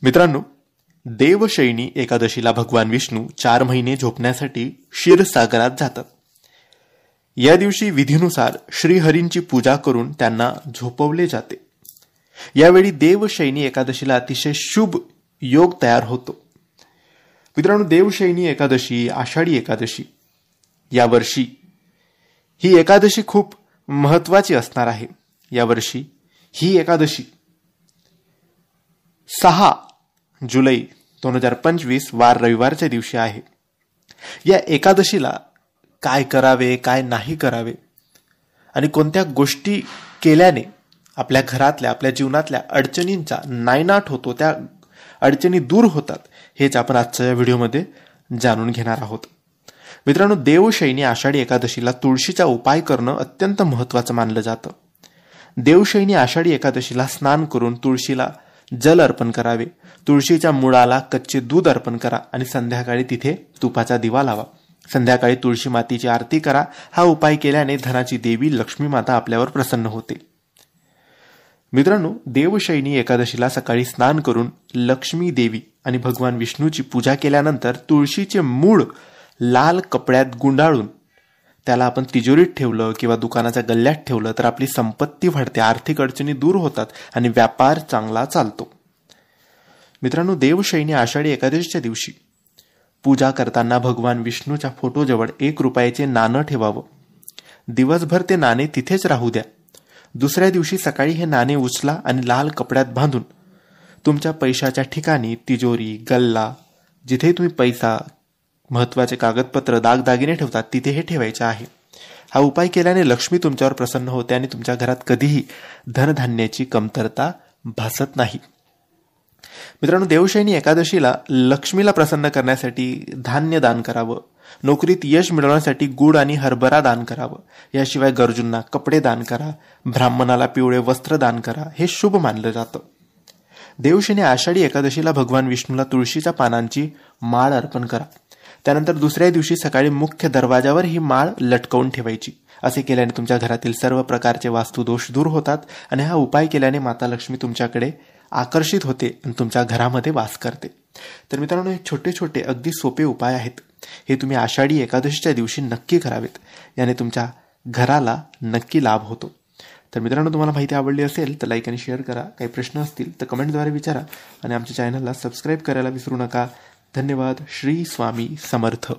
मित्रांनो, देवशयनी एकादशीला भगवान विष्णू 4 महिने झोपण्यासाठी क्षीरसागरात जातात. या दिवशी विधीनुसार श्रीहरींची पूजा करून त्यांना झोपवले जाते. यावेळी देवशयनी एकादशीला अतिशय शुभ योग तयार होतो. मित्रांनो, देवशयनी एकादशी, आषाढी एकादशी, यावर्षी ही एकादशी खूप महत्वाची असणार आहे. यावर्षी ही एकादशी 6 जुलै 2025 वार रविवारच्या दिवशी आहे. या एकादशीला काय करावे, काय नाही करावे आणि कोणत्या गोष्टी केल्याने आपल्या घरातल्या, आपल्या जीवनातल्या अडचणींचा नायनाट होतो, त्या अडचणी दूर होतात, हेच आपण आजच्या या व्हिडिओमध्ये जाणून घेणार आहोत. मित्रांनो, देवशयनी आषाढी एकादशीला तुळशीचा उपाय करणं अत्यंत महत्त्वाचं मानलं जातं. देवशयनी आषाढी एकादशीला स्नान करून तुळशीला जल अर्पण करावे, तुळशीच्या मुळाला कच्चे दूध अर्पण करा आणि संध्याकाळी तिथे तुपाचा दिवा लावा. संध्याकाळी तुळशी मातेची आरती करा. हा उपाय केल्याने धनाची देवी लक्ष्मी माता आपल्यावर प्रसन्न होते. मित्रांनो, देवशयनी एकादशीला सकाळी स्नान करून लक्ष्मी देवी आणि भगवान विष्णूची पूजा केल्यानंतर तुळशीचे मूळ लाल कपड्यात गुंडाळून त्याला आपण तिजोरीत ठेवलं किंवा दुकानाच्या गल्ल्यात ठेवलं तर आपली संपत्ती वाढते, आर्थिक अडचणी दूर होतात आणि व्यापार चांगला चालतो. मित्रांनो, देवशयनी आषाढी एकादशीच्या दिवशी पूजा करताना भगवान विष्णूच्या फोटोजवळ 1 रुपयाचे नाणं ठेवावं. दिवसभर ते नाणे तिथेच राहू द्या. दुसऱ्या दिवशी सकाळी हे नाणे उचला आणि लाल कपड्यात बांधून तुमच्या पैशाच्या ठिकाणी, तिजोरी, गल्ला, जिथे तुम्ही पैसा, महत्वाचे कागदपत्र, दागदागिने ठेवतात तिथे हे ठेवायचे आहे. हा उपाय केल्याने लक्ष्मी तुमच्यावर प्रसन्न होते आणि तुमच्या घरात कधीही धनधान्याची कमतरता भासत नाही. मित्रांनो, देवशयनी एकादशीला लक्ष्मीला प्रसन्न करण्यासाठी धान्य दान करावं. नोकरीत यश मिळवण्यासाठी गुड आणि हरभरा दान करावं. याशिवाय गरजूंना कपडे दान करा, ब्राह्मणाला पिवळे वस्त्र दान करा. हे शुभ मानलं जातं. देवशयनी आषाढी एकादशीला भगवान विष्णूला तुळशीच्या पानांची माळ अर्पण करा. त्यानंतर दुसऱ्या दिवशी सकाळी मुख्य दरवाजावर ही माळ लटकवून ठेवायची. असे केल्याने तुमच्या घरातील सर्व प्रकारचे वास्तुदोष दूर होतात आणि हा उपाय केल्याने माता लक्ष्मी तुमच्याकडे आकर्षित होते आणि तुमच्या घरामध्ये वास करते. तर मित्रांनो, हे छोटे छोटे अगदी सोपे उपाय आहेत. हे तुम्ही आषाढी एकादशीच्या दिवशी नक्की करावेत. याने तुमच्या घराला नक्की लाभ होतो. तर मित्रांनो, तुम्हाला माहिती आवडली असेल तर लाईक आणि शेअर करा. काही प्रश्न असतील तर कमेंटद्वारे विचारा आणि आमच्या चॅनलला सबस्क्राईब करायला विसरू नका. धन्यवाद. श्री स्वामी समर्थ.